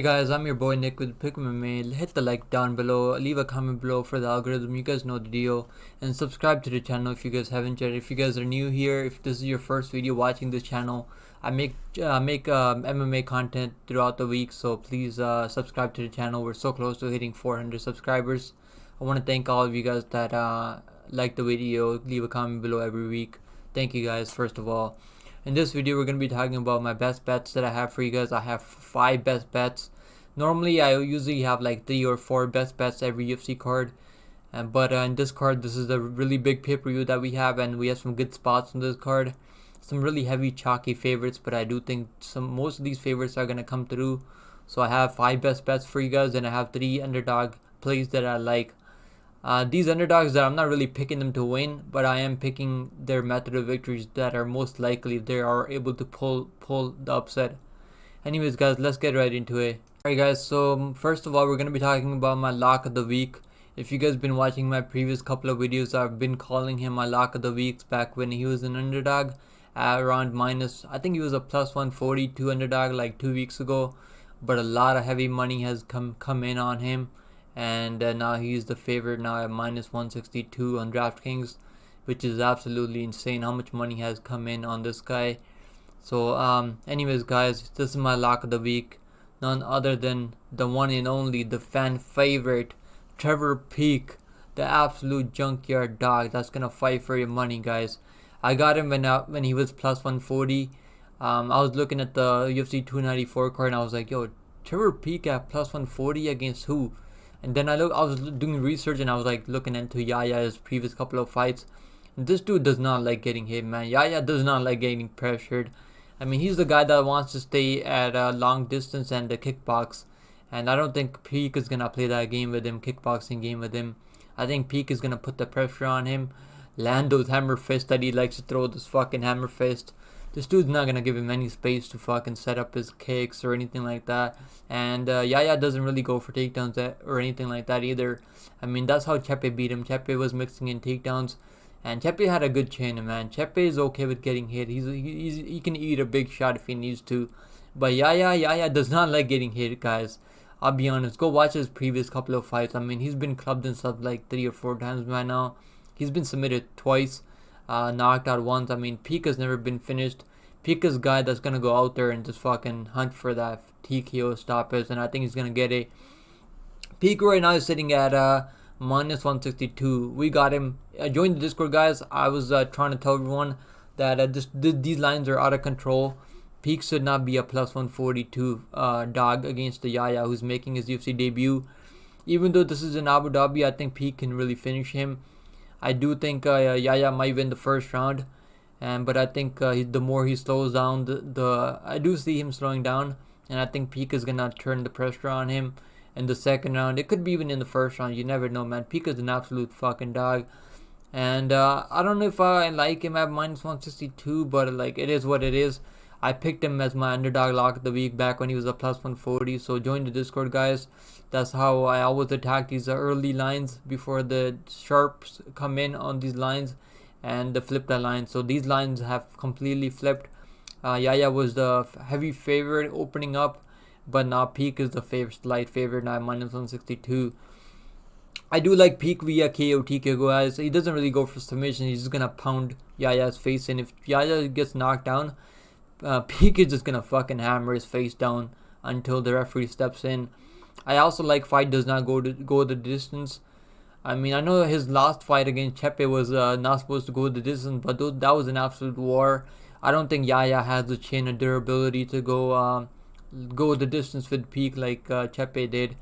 Hey guys, I'm your boy Nick with Pikmin Mail. Hit the like down below, leave a comment below for the algorithm, you guys know the deal, and subscribe to the channel if you guys haven't yet. If you guys are new here, if this is your first video watching this channel, I make MMA content throughout the week, so please subscribe to the channel. We're so close to hitting 400 subscribers. I want to thank all of you guys that like the video, leave a comment below every week. Thank you guys first of all. In this video, we're going to be talking about my best bets that I have for you guys. I have 5 best bets. Normally, I usually have like 3 or 4 best bets every UFC card. But in this card, this is a really big pay-per-view that we have, and we have some good spots in this card. Some really heavy, chalky favorites, but I do think most of these favorites are going to come through. So I have 5 best bets for you guys, and I have 3 underdog plays that I like. These underdogs that I'm not really picking them to win, but I am picking their method of victories that are most likely if they are able to pull the upset. Anyways guys, let's get right into it. Alright guys, so first of all we're going to be talking about my lock of the week. If you guys been watching my previous couple of videos, I've been calling him my lock of the week back when he was an underdog at around minus, I think he was a plus 142 underdog like 2 weeks ago, but a lot of heavy money has come in on him. And now he's the favorite now at minus 162 on DraftKings, which is absolutely insane how much money has come in on this guy. So anyways guys, this is my lock of the week, none other than the one and only, the fan favorite, Trevor Peek, the absolute junkyard dog that's gonna fight for your money guys. I got him when he was plus 140. I was looking at the UFC 294 card and I was like, yo, Trevor Peek at plus 140 against who? And then I was doing research and I was like looking into Yaya's previous couple of fights. And this dude does not like getting hit, man. Yaya does not like getting pressured. I mean, he's the guy that wants to stay at a long distance and the kickbox. And I don't think Peek is gonna play that game with him, kickboxing game with him. I think Peek is gonna put the pressure on him, land those hammer fists that he likes to throw, this fucking hammer fist. This dude's not gonna give him any space to fucking set up his kicks or anything like that. And Yaya doesn't really go for takedowns or anything like that either. I mean, that's how Chepe beat him. Chepe was mixing in takedowns, and Chepe had a good chin, man. Chepe is okay with getting hit. He can eat a big shot if he needs to. But Yaya does not like getting hit, guys. I'll be honest. Go watch his previous couple of fights. I mean, he's been clubbed and stuff like 3 or 4 times by now. He's been submitted twice. Knocked out once. I mean, Pika's never been finished. Pika's guy that's gonna go out there and just fucking hunt for that TKO stoppage, and I think he's gonna get it. Pika right now is sitting at minus 162. We got him. Join the Discord, guys. I was trying to tell everyone that these lines are out of control. Peak should not be a plus 142 dog against the Yaya, who's making his UFC debut. Even though this is in Abu Dhabi, I think Peak can really finish him. I do think Yaya might win the first round, but I think the more he slows down, I do see him slowing down, and I think Peek is gonna turn the pressure on him in the second round. It could be even in the first round. You never know, man. Peek is an absolute fucking dog, and I don't know if I like him at minus 162, but like it is what it is. I picked him as my underdog lock of the week back when he was a plus 140. So join the Discord, guys. That's how I always attack these early lines before the sharps come in on these lines and flip the line. So these lines have completely flipped. Yaya was the heavy favorite opening up, but now Peek is the slight favorite now, minus 162. I do like Peek via KO TKO, guys. He doesn't really go for submission. He's just gonna pound Yaya's face, and if Yaya gets knocked down, Peek is just gonna fucking hammer his face down until the referee steps in. I also like fight does not go the distance. I mean, I know his last fight against Chepe was not supposed to go the distance, but that was an absolute war. I don't think Yaya has the chin and durability to go the distance with Peek like Chepe did.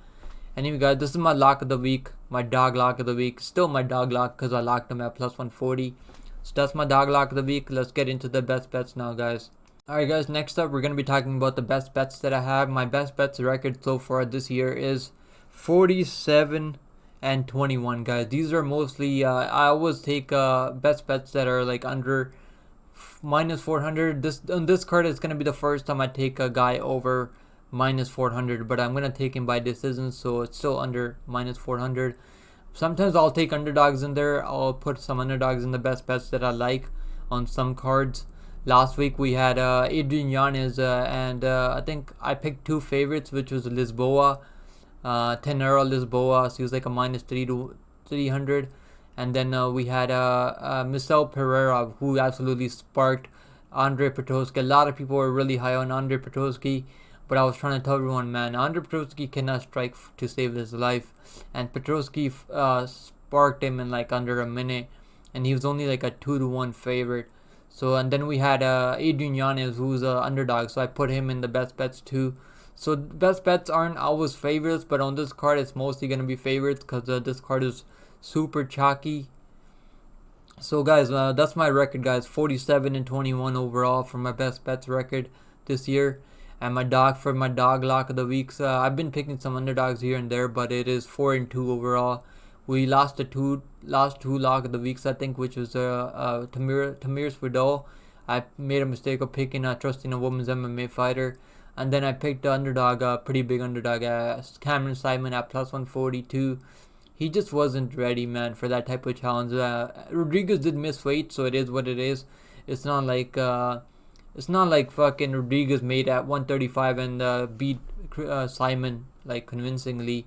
Anyway, guys, this is my lock of the week, my dog lock of the week. Still my dog lock because I locked him at plus 140. So that's my dog lock of the week. Let's get into the best bets now, guys. Alright guys, next up we're going to be talking about the best bets that I have. My best bets record so far this year is 47 and 21, guys. These are mostly I always take best bets that are like under minus 400. On this card it's going to be the first time I take a guy over minus 400, but I'm going to take him by decision, so it's still under minus 400. Sometimes I'll take underdogs in there. I'll put some underdogs in the best bets that I like on some cards. Last week we had Adrian Yanez, and I think I picked two favorites, which was Lisboa, Tenero Lisboa. So he was like a minus 300. And then we had Michel Pereira, who absolutely sparked Andre Petroski. A lot of people were really high on Andre Petroski, but I was trying to tell everyone, man, Andre Petroski cannot strike to save his life. And Petroski sparked him in like under a minute, and he was only like a 2-1 favorite. So, and then we had Adrian Yanez, who's an underdog, so I put him in the best bets too. So best bets aren't always favorites, but on this card it's mostly going to be favorites because this card is super chalky. So guys, that's my record, guys. 47-21 overall for my best bets record this year. And my dog lock of the weeks, I've been picking some underdogs here and there, but it is 4-2 overall. We lost the last two lock of the weeks, I think, which was Tamir Svidal. I made a mistake of picking trusting a women's MMA fighter, and then I picked the underdog, a pretty big underdog, Cameron Simon at plus 142. He just wasn't ready, man, for that type of challenge. Rodriguez did miss weight, so it is what it is. It's not like fucking Rodriguez made at 135 and beat Simon like convincingly.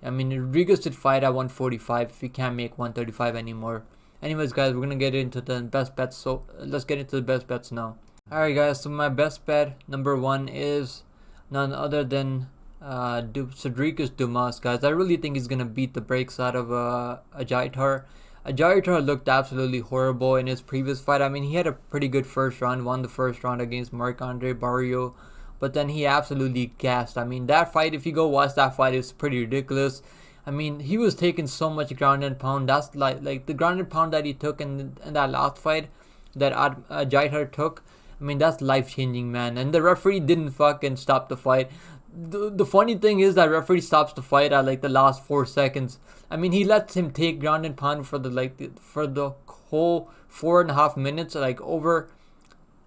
I mean, Rodriguez did fight at 145 if he can't make 135 anymore. Anyways, guys, we're gonna get into the best bets. So let's get into the best bets now. Alright, guys. So my best bet number one is none other than Cedricus Dumas, guys. I really think he's gonna beat the brakes out of Ajaitar. Ajaitar looked absolutely horrible in his previous fight. I mean, he had a pretty good first round, won the first round against Marc-Andre Barrio, but then he absolutely gassed. I mean, that fight, if you go watch that fight, it's pretty ridiculous. I mean, he was taking so much ground and pound. That's like the ground and pound that he took in that last fight that Ajaitar took. I mean, that's life changing, man. And the referee didn't fucking stop the fight. The funny thing is that referee stops the fight at like the last 4 seconds. I mean, he lets him take ground and pound for the whole 4.5 minutes, like over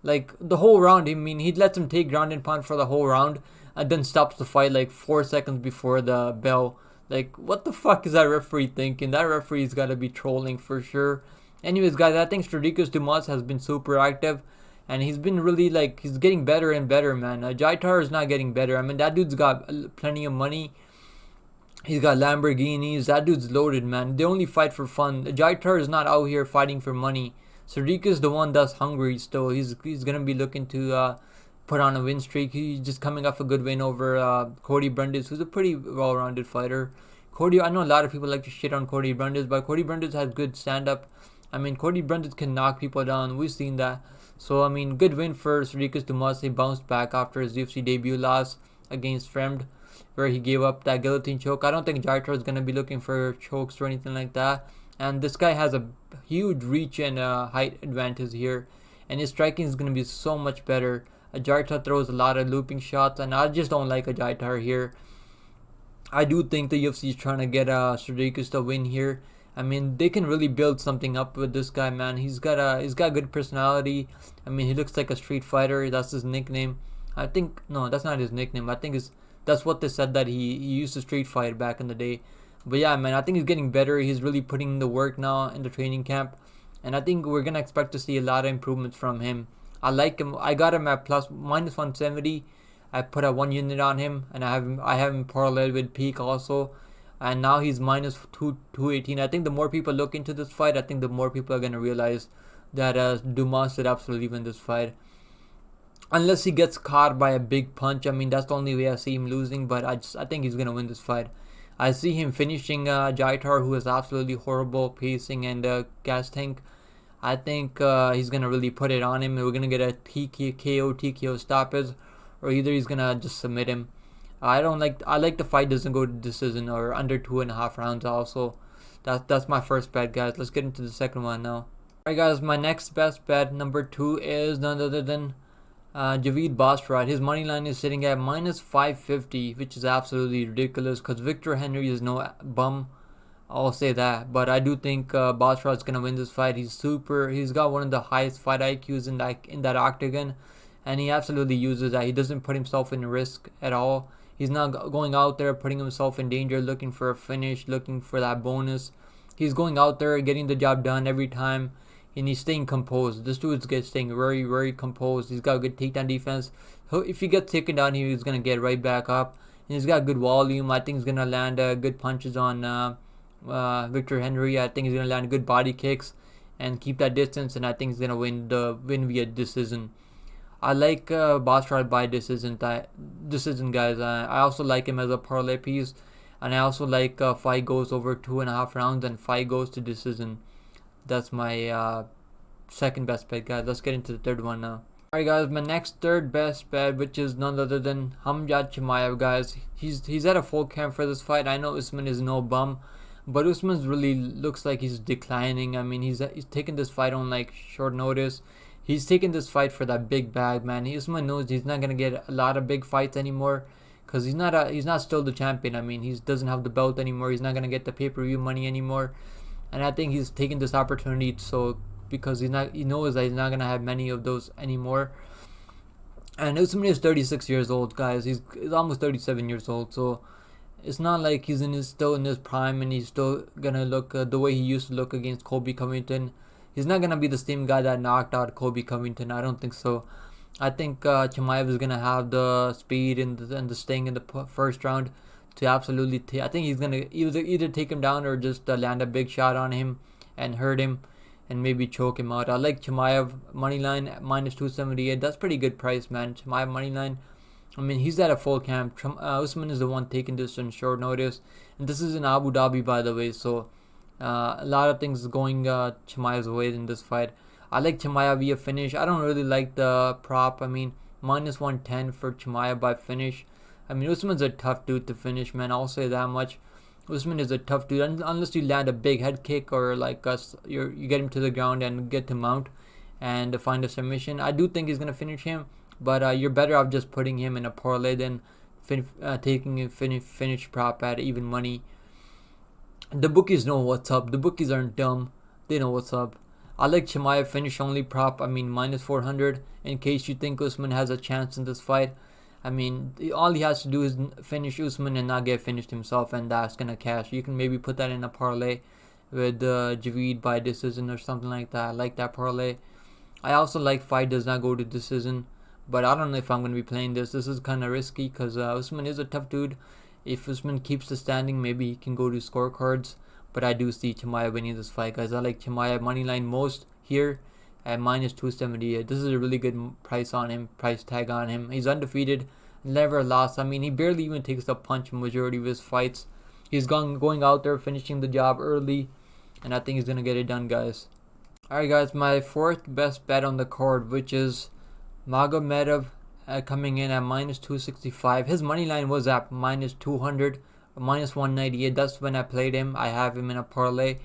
like the whole round. I mean, he lets him take ground and pound for the whole round, and then stops the fight like 4 seconds before the bell. Like, what the fuck is that referee thinking? That referee's got to be trolling for sure. Anyways, guys, I think Cedricus Dumas has been super active. And he's been really, like, he's getting better and better, man. Jaitar is not getting better. I mean, that dude's got plenty of money. He's got Lamborghinis. That dude's loaded, man. They only fight for fun. Jaitar is not out here fighting for money. Sadiq is the one that's hungry still. He's going to be looking to put on a win streak. He's just coming off a good win over Cody Brundis, who's a pretty well-rounded fighter. I know a lot of people like to shit on Cody Brundis, but Cody Brundis has good stand-up. I mean, Cody Brundis can knock people down. We've seen that. So, I mean, good win for Cedricus Dumas. He bounced back after his UFC debut loss against Fremd, where he gave up that guillotine choke. I don't think Jaitar is going to be looking for chokes or anything like that. And this guy has a huge reach and height advantage here. And his striking is going to be so much better. Jaitar throws a lot of looping shots, and I just don't like Jaitar here. I do think the UFC is trying to get Cedricus to win here. I mean, they can really build something up with this guy, man. He's got good personality. I mean, he looks like a street fighter. That's his nickname. I think no, that's not his nickname. I think that's what they said, that he used to street fight back in the day. But yeah, man, I think he's getting better. He's really putting in the work now in the training camp, and I think we're gonna expect to see a lot of improvements from him. I like him. I got him at minus 170. I put a 1 unit on him, and I have him parlayed with Peak also. And now he's minus 218. I think the more people look into this fight, I think the more people are going to realize that Dumas should absolutely win this fight. Unless he gets caught by a big punch. I mean, that's the only way I see him losing. But I think he's going to win this fight. I see him finishing Jaitar, who has absolutely horrible pacing and gas tank. I think he's going to really put it on him. We're going to get a TKO stoppage. Or either he's going to just submit him. I like the fight doesn't go to decision or under 2.5 rounds also. That's my first bet, guys. Let's get into the second one now. Alright, guys, my next best bet, number 2, is none other than Javid Basharat. His money line is sitting at minus 550, which is absolutely ridiculous because Victor Henry is no bum. I'll say that, but I do think Basharat's gonna win this fight. He's got one of the highest fight IQs in that octagon, and he absolutely uses that. He doesn't put himself in risk at all. He's not going out there putting himself in danger, looking for a finish, looking for that bonus. He's going out there getting the job done every time. and he's staying composed. This dude's staying very, very composed. He's got good takedown defense. If he gets taken down, he's gonna get right back up. And he's got good volume. I think he's gonna land good punches on Victor Henry. I think he's gonna land good body kicks and keep that distance. And I think he's gonna win via decision. I like Bosrad by decision, guys. I also like him as a parlay piece, and I also like fight goes over 2.5 rounds and fight goes to decision. That's my second best bet, guys. Let's get into the third one now. Alright, guys, my next third best bet, which is none other than Khamzat Chimaev, guys. He's at a full camp for this fight. I know Usman is no bum, but Usman's really looks like he's declining. I mean, he's taking this fight on like short notice. He's taking this fight for that big bag, man. Usman knows he's not gonna get a lot of big fights anymore, cause he's not still the champion. I mean, he doesn't have the belt anymore. He's not gonna get the pay-per-view money anymore, and I think he's taking this opportunity because he knows that he's not gonna have many of those anymore. And Usman is 36 years old, guys. He's almost 37 years old, so it's not like he's still in his prime and he's still gonna look the way he used to look against Colby Covington. He's not gonna be the same guy that knocked out Colby Covington. I don't think so. I think Chimaev is gonna have the speed and the staying in the first round to absolutely. I think he's gonna either take him down or just land a big shot on him and hurt him and maybe choke him out. I like Chimaev moneyline at -278. That's pretty good price, man. Chimaev moneyline. I mean, he's at a full camp. Usman is the one taking this on short notice, and this is in Abu Dhabi, by the way. So a lot of things going Chimaev's way in this fight. I like Chimaev via finish. I don't really like the prop. I mean, -110 for Chimaev by finish. I mean, Usman's a tough dude to finish, man. I'll say that much. Usman is a tough dude unless you land a big head kick or like you get him to the ground and get to mount and find a submission. I do think he's gonna finish him, but you're better off just putting him in a parlay than taking a finish prop at even money. The bookies know what's up. The bookies aren't dumb. They know what's up. I like Chimaev finish only prop. I mean, -400 in case you think Usman has a chance in this fight. I mean, all he has to do is finish Usman and not get finished himself, and that's gonna cash. You can maybe put that in a parlay with Javid by decision or something like that. I like that parlay. I also like fight does not go to decision, but I don't know if I'm gonna be playing this. This is kind of risky because Usman is a tough dude. If Usman keeps the standing, maybe he can go to scorecards. But I do see Chimaev winning this fight, guys. I like Chimaev moneyline most here at -278. This is a really good price tag on him. He's undefeated, never lost. I mean, he barely even takes the punch in majority of his fights. He's going out there, finishing the job early, and I think he's gonna get it done, guys. Alright, guys, my fourth best bet on the card, which is Magomedov coming in at -265. His money line was at -200, -198. That's when I played him. I have him in a parlay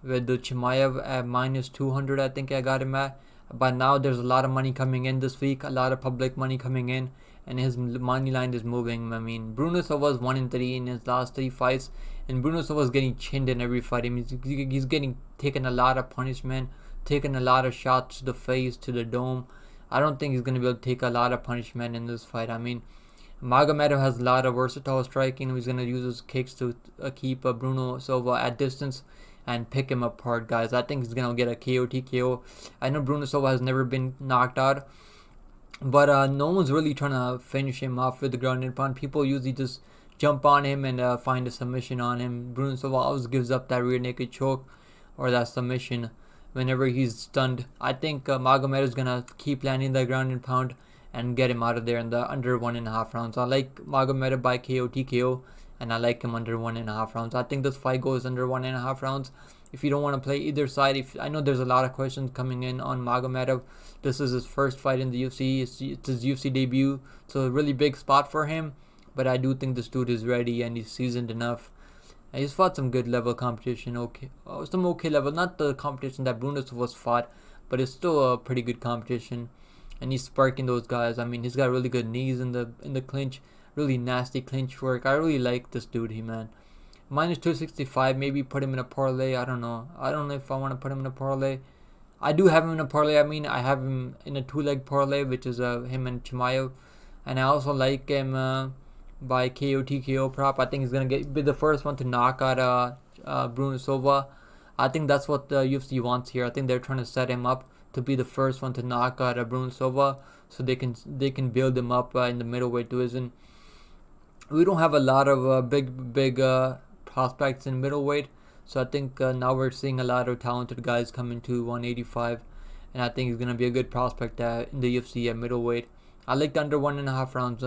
with the Chimaev at -200. I think I got him at. But now there's a lot of money coming in this week, a lot of public money coming in, and his money line is moving. I mean, Bruno Silva's 1-3 in his last 3 fights, and Bruno Silva's getting chinned in every fight. I mean, he's getting taken a lot of punishment, taking a lot of shots to the face, to the dome. I don't think he's going to be able to take a lot of punishment in this fight. I mean, Magomedov has a lot of versatile striking. He's going to use his kicks to keep Bruno Silva at distance and pick him apart, guys. I think he's going to get a KO TKO. I know Bruno Silva has never been knocked out, but no one's really trying to finish him off with the ground and pound. People usually just jump on him and find a submission on him. Bruno Silva always gives up that rear naked choke or that submission whenever he's stunned. I think Magomedov is going to keep landing the ground and pound and get him out of there in the under 1.5 rounds. I like Magomedov by KO TKO, and I like him under 1.5 rounds. I think this fight goes under 1.5 rounds. If you don't want to play either side, I know there's a lot of questions coming in on Magomedov. This is his first fight in the UFC. It's his UFC debut, so a really big spot for him. But I do think this dude is ready and he's seasoned enough. And he's fought some good level competition. Some okay level, not the competition that Bruno was fought, but it's still a pretty good competition. And he's sparking those guys. I mean, he's got really good knees in the clinch, really nasty clinch work. I really like this dude, man. -265, maybe put him in a parlay. I don't know if I want to put him in a parlay. I do have him in a parlay. I mean, I have him in a 2-leg parlay, which is him and Chimaev. And I also like him by KO TKO prop. I think he's gonna be the first one to knock out Bruno Silva. I think that's what the UFC wants here. I think they're trying to set him up to be the first one to knock out Bruno Silva, so they can build him up in the middleweight division. We don't have a lot of big prospects in middleweight, so I think now we're seeing a lot of talented guys come into 185, and I think he's gonna be a good prospect in the UFC at middleweight. I like the under 1.5 rounds.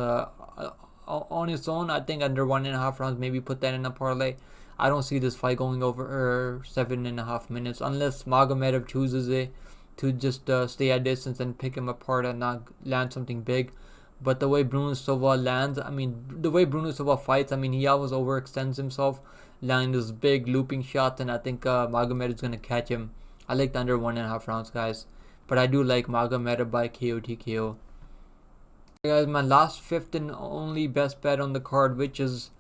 On its own, I think under 1.5 rounds, maybe put that in a parlay. I don't see this fight going over 7.5 minutes unless Magomedov chooses it to just stay at distance and pick him apart and not land something big. But the way Bruno Silva lands, I mean, the way Bruno Silva fights, I mean, he always overextends himself, landing those big looping shots, and I think Magomed is going to catch him. I like the under 1.5 rounds, guys. But I do like Magomed by KO TKO. Hey guys, my last fifth and only best bet on the card, which is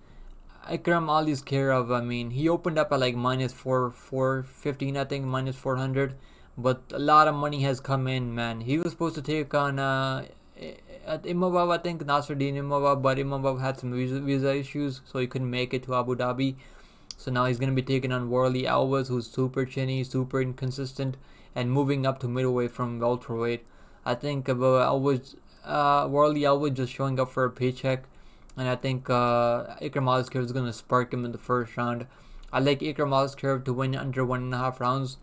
Ikram Aliskerov. I mean, he opened up at like minus 415, I think, minus 400. But a lot of money has come in, man. He was supposed to take on at Imavov, I think, Nasruddin Imavov, but Imavov had some visa issues, so he couldn't make it to Abu Dhabi. So now he's going to be taking on Warlley Alves, who's super chinny, super inconsistent, and moving up to middleweight from welterweight. I think Warlley Alves just showing up for a paycheck, and I think Ikram Aliskerov is going to spark him in the first round. I like Ikram Aliskerov to win under 1.5 rounds.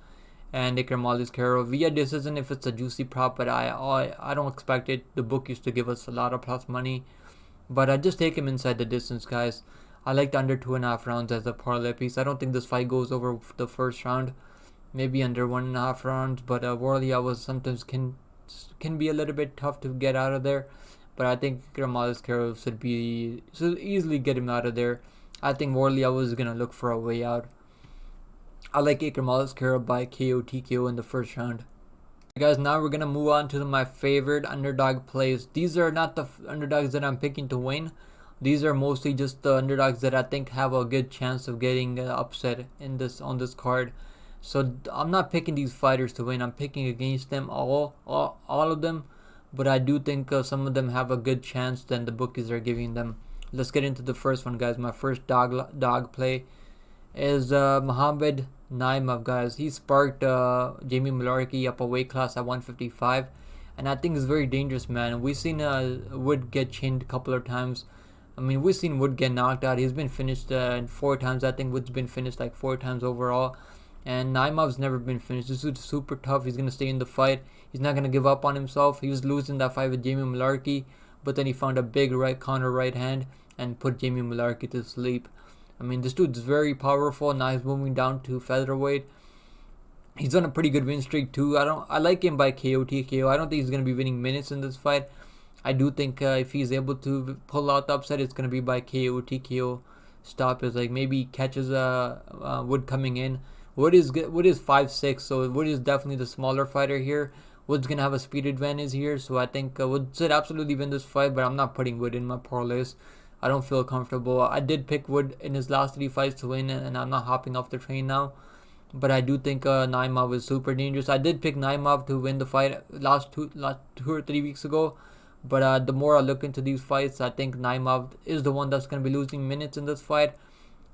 And Ikram Aliskerov via decision if it's a juicy prop, but I don't expect it. The book used to give us a lot of plus money, but I just take him inside the distance, guys. I like the under 2.5 rounds as a parlay piece. I don't think this fight goes over the first round, maybe under 1.5 rounds. But Warlley Alves sometimes can be a little bit tough to get out of there, but I think Ikram Aliskerov should easily get him out of there. I think Warlley Alves is gonna look for a way out. I like Ikram Aliskerov by KO TKO in the first round. Guys, now we're gonna move on to my favorite underdog plays. These are not the underdogs that I'm picking to win. These are mostly just the underdogs that I think have a good chance of getting upset on this card. So I'm not picking these fighters to win. I'm picking against them all of them. But I do think some of them have a good chance than the bookies are giving them. Let's get into the first one, guys. My first dog play is Muhammad Naimov, guys. He sparked Jamie Mullarkey up a weight class at 155, and I think it's very dangerous, man. We've seen Wood get chinned a couple of times. I mean, we've seen Wood get knocked out. He's been finished 4 times. I think Wood's been finished like 4 times overall, and Naimov's never been finished. This dude's super tough. He's gonna stay in the fight. He's not gonna give up on himself. He was losing that fight with Jamie Mullarkey, but then he found a big counter right hand and put Jamie Mullarkey to sleep. I mean, this dude's very powerful. Now he's moving down to featherweight. He's on a pretty good win streak too. I like him by KO TKO. I don't think he's gonna be winning minutes in this fight. I do think if he's able to pull out the upset, it's gonna be by KO TKO stoppage. Like maybe he catches Wood coming in. Wood is 5'6", so Wood is definitely the smaller fighter here. Wood's gonna have a speed advantage here, so I think Wood should absolutely win this fight. But I'm not putting Wood in my parlays. I don't feel comfortable. I did pick Wood in his last 3 fights to win, and I'm not hopping off the train now. But I do think Naimov is super dangerous. I did pick Naimov to win the fight last 2 or 3 weeks ago. But the more I look into these fights, I think Naimov is the one that's going to be losing minutes in this fight.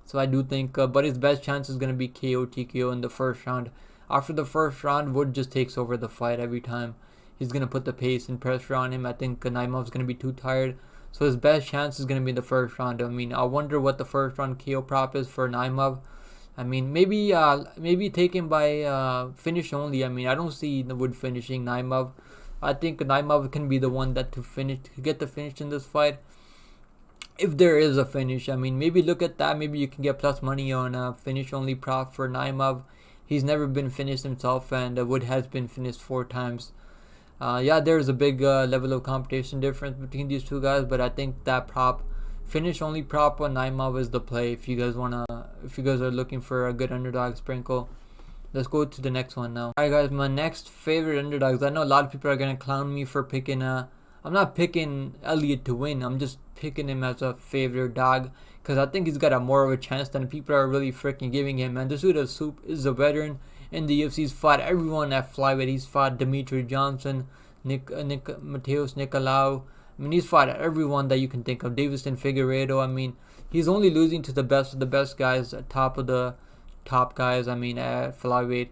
So I do think, but his best chance is going to be KO TKO in the first round. After the first round, Wood just takes over the fight every time. He's going to put the pace and pressure on him. I think Naimov's going to be too tired. So his best chance is going to be in the first round. I mean, I wonder what the first round KO prop is for Naimov. I mean, maybe take him by finish only. I mean, I don't see the Wood finishing Naimov. I think Naimov can be the one to get the finish in this fight. If there is a finish, I mean, maybe look at that. Maybe you can get plus money on a finish only prop for Naimov. He's never been finished himself, and Wood has been finished 4 times. Yeah, there's a big level of competition difference between these two guys, but I think that finish only prop on Naimov is the play if you guys are looking for a good underdog sprinkle. Let's go to the next one now. Alright guys, my next favorite underdogs. I know a lot of people are gonna clown me for picking I'm not picking Elliott to win. I'm just picking him as a favorite dog because I think he's got a more of a chance than people are really freaking giving him. And this dude is a veteran in the UFC. He's fought everyone at flyweight. He's fought Demetri Johnson, Mateus Nicolau. I mean, he's fought everyone that you can think of. Davison Figueiredo. I mean, he's only losing to the best of the best guys at top of the top guys. I mean, at flyweight.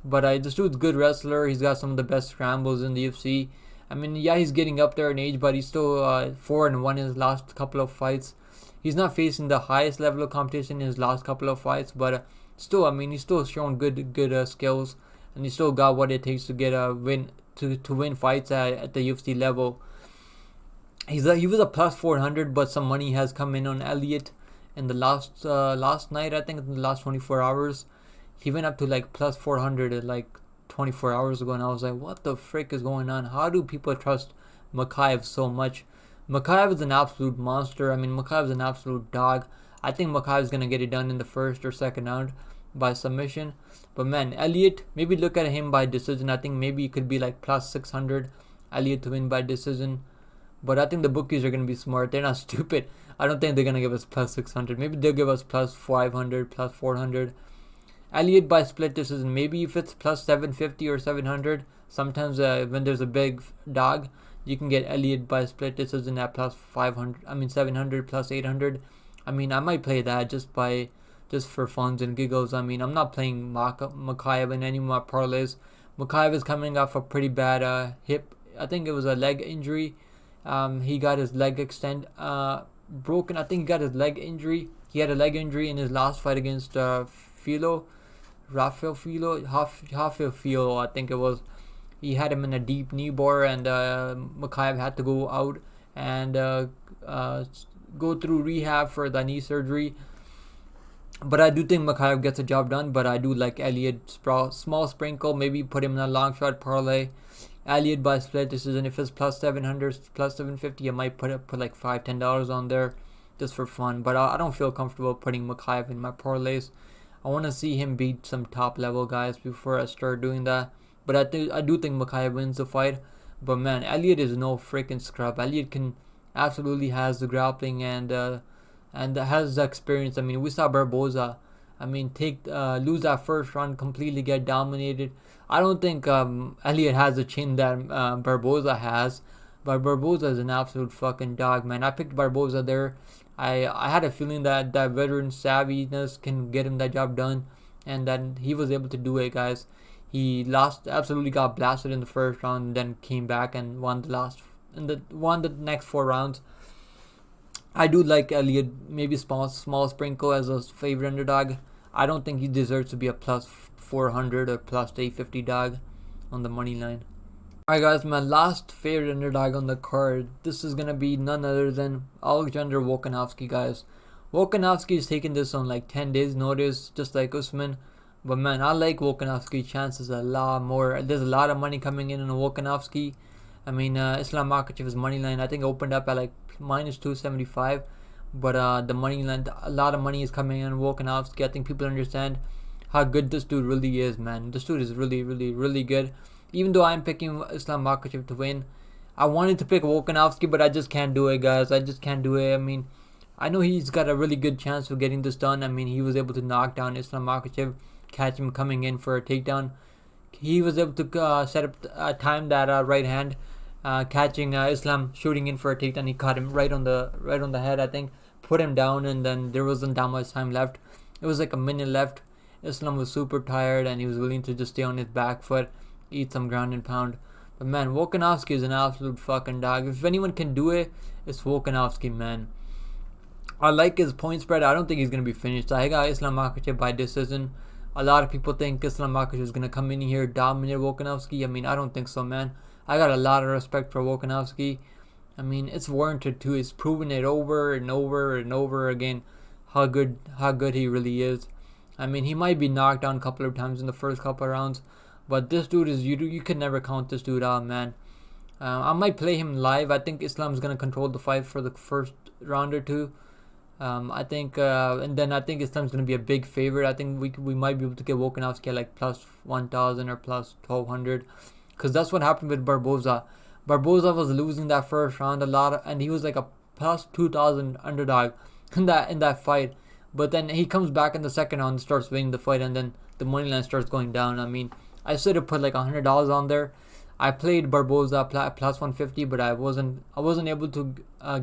But this dude's a good wrestler. He's got some of the best scrambles in the UFC. I mean, yeah, he's getting up there in age, but he's still 4-1 in his last couple of fights. He's not facing the highest level of competition in his last couple of fights, but still, I mean, he's still showing good skills, and he still got what it takes to get a win to win fights at the UFC level. He was a plus 400, but some money has come in on Elliott in the last night. I think in the last 24 hours, he went up to like plus 400 at like 24 hours ago, and I was like, what the frick is going on? How do people trust Makhachev so much? Makhachev is an absolute monster. I mean, Makhachev is an absolute dog. I think Makhachev is gonna get it done in the first or second round by submission. But man, Elliott, maybe look at him by decision. I think maybe it could be like plus 600 Elliott to win by decision. But I think the bookies are gonna be smart. They're not stupid. I don't think they're gonna give us plus 600. Maybe they'll give us plus 500, plus 400. Elliott by split decision. Maybe if it's plus 750 or 700. Sometimes when there's a big dog, you can get Elliott by split decision at plus 500. I mean 700 plus 800. I mean, I might play that just for funs and giggles. I mean, I'm not playing Makhachev in any of my parlays. Makhachev is coming off a pretty bad hip. I think it was a leg injury. He got his leg broken. I think he got his leg injury. He had a leg injury in his last fight against Rafael Filo, I think it was. He had him in a deep knee bar, and Makhachev had to go out and go through rehab for the knee surgery. But I do think Makhachev gets the job done. But I do like Elliott, small sprinkle, maybe put him in a long shot parlay. Elliott by split decision. If it's plus 700, plus 750, I might put like $5-10 on there just for fun. But I don't feel comfortable putting Makhachev in my parlays. I want to see him beat some top level guys before I start doing that. But I do think Makhachev wins the fight. But man, Elliott is no freaking scrub. Elliott absolutely has the grappling and has the experience. I mean, we saw Barboza. I mean, lose that first round, completely get dominated. I don't think Elliott has the chin that Barboza has, but Barboza is an absolute fucking dog, man. I picked Barboza there. I had a feeling that veteran savviness can get him that job done, and then he was able to do it, guys. He absolutely got blasted in the first round, and then came back and won the next 4 rounds. I do like Elliott, maybe small sprinkle as a favorite underdog. I don't think he deserves to be a plus 400 or plus 850 dog on the money line. Alright guys, my last favorite underdog on the card. This is gonna be none other than Alexander Volkanovski, guys. Volkanovski is taking this on like 10 days notice, just like Usman. But man, I like Volkanovski chances a lot more. There's a lot of money coming in on Volkanovski. I mean, Islam Makhachev's money line, I think opened up at like minus 275. But the money line, a lot of money is coming in on Volkanovski. I think people understand how good this dude really is, man. This dude is really, really, really good. Even though I'm picking Islam Makhachev to win, I wanted to pick Volkanovski, but I just can't do it, guys. I just can't do it. I mean, I know he's got a really good chance of getting this done. I mean, he was able to knock down Islam Makhachev, catch him coming in for a takedown. He was able to set up time that right hand, catching Islam shooting in for a takedown. He caught him right on the head, I think, put him down, and then there wasn't that much time left. It was like a minute left. Islam was super tired, and he was willing to just stay on his back foot, eat some ground and pound. But man, Volkanovski is an absolute fucking dog. If anyone can do it, it's Volkanovski, man. I like his point spread. I don't think he's going to be finished. I got Islam Makhachev by decision. A lot of people think Islam Makhachev is going to come in here, dominate Volkanovski. I mean, I don't think so, man. I got a lot of respect for Volkanovski. I mean, it's warranted too. He's proven it over and over and over again how good he really is. I mean, he might be knocked down a couple of times in the first couple of rounds, but this dude is you can never count this dude out, man. I might play him live. I think Islam's gonna control the fight for the first round or two. I think, and then I think Islam's gonna be a big favorite. I think we might be able to get Volkanovski at like plus 1,000 or plus 1,200, because that's what happened with Barboza. Barboza was losing that first round a lot, and he was like a plus 2,000 underdog in that fight. But then he comes back in the second round and starts winning the fight, and then the money line starts going down. I mean, I should have put like $100 on there. I played Barboza plus 150, but I wasn't able to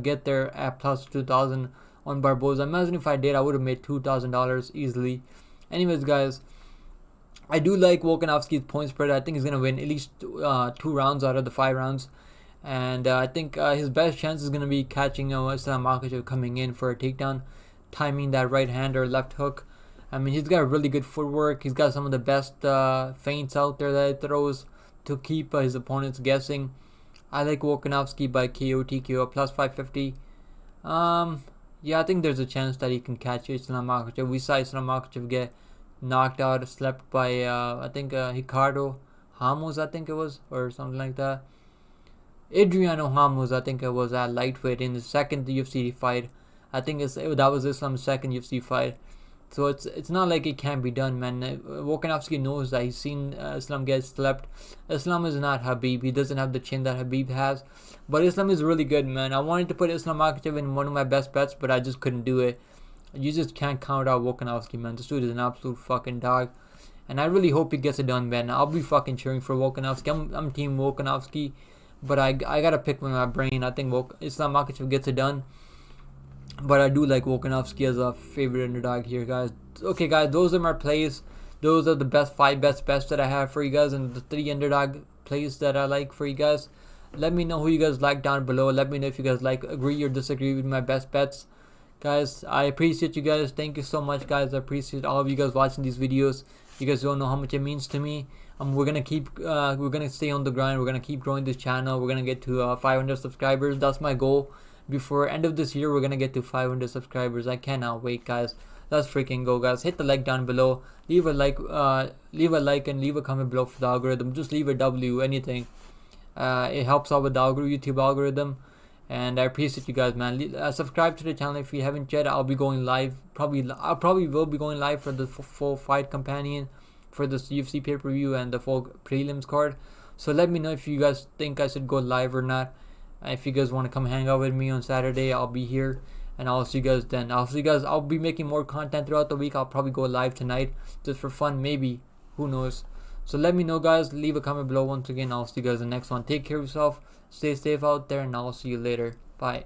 get there at plus 2,000 on Barboza. Imagine if I did, I would have made $2,000 easily. Anyways, guys, I do like Volkanovski's point spread. I think he's gonna win at least 2 rounds out of the 5 rounds, and I think his best chance is gonna be catching Islam Makhachev coming in for a takedown, timing that right hand or left hook. I mean, he's got really good footwork. He's got some of the best feints out there that he throws to keep his opponents guessing. I like Volkanovski by KO TKO plus 550. Yeah, I think there's a chance that he can catch Islam Makhachev. We saw Islam Makhachev get knocked out, slept by I think Ricardo Ramos, I think it was, or something like that. Adriano Ramos, I think it was, at lightweight in the second UFC fight. I think that was Islam's second UFC fight. So it's not like it can't be done, man. Volkanovski knows that. He's seen Islam get slept. Islam is not Habib. He doesn't have the chin that Habib has. But Islam is really good, man. I wanted to put Islam Makhachev in one of my best bets, but I just couldn't do it. You just can't count out Volkanovski, man. This dude is an absolute fucking dog. And I really hope he gets it done, man. I'll be fucking cheering for Volkanovski. I'm team Volkanovski. But I gotta pick with my brain. I think Islam Makhachev gets it done. But I do like Volkanovski as a favorite underdog here, guys. Okay, guys, those are my plays. Those are the best 5 best bets that I have for you guys, and the 3 underdog plays that I like for you guys. Let me know who you guys like down below. Let me know if you guys agree or disagree with my best bets. Guys, I appreciate you guys. Thank you so much, guys. I appreciate all of you guys watching these videos. You guys don't know how much it means to me. We're gonna stay on the grind. We're gonna keep growing this channel. We're gonna get to 500 subscribers. That's my goal. Before end of this year, we're gonna get to 500 subscribers. I cannot wait, guys. Let's freaking go, guys. Hit the like down below. Leave a like and leave a comment below for the algorithm. Just leave a W, anything. It helps out with the YouTube algorithm. And I appreciate you guys, man. Subscribe to the channel if you haven't yet. I'll be going live. I probably will be going live for the full fight companion for this UFC pay-per-view and the full prelims card. So let me know if you guys think I should go live or not. If you guys want to come hang out with me on Saturday, I'll be here, and I'll see you guys then. I'll be making more content throughout the week. I'll probably go live tonight just for fun, maybe. Who knows? So let me know, guys. Leave a comment below once again. I'll see you guys in the next one. Take care of yourself. Stay safe out there, and I'll see you later. Bye.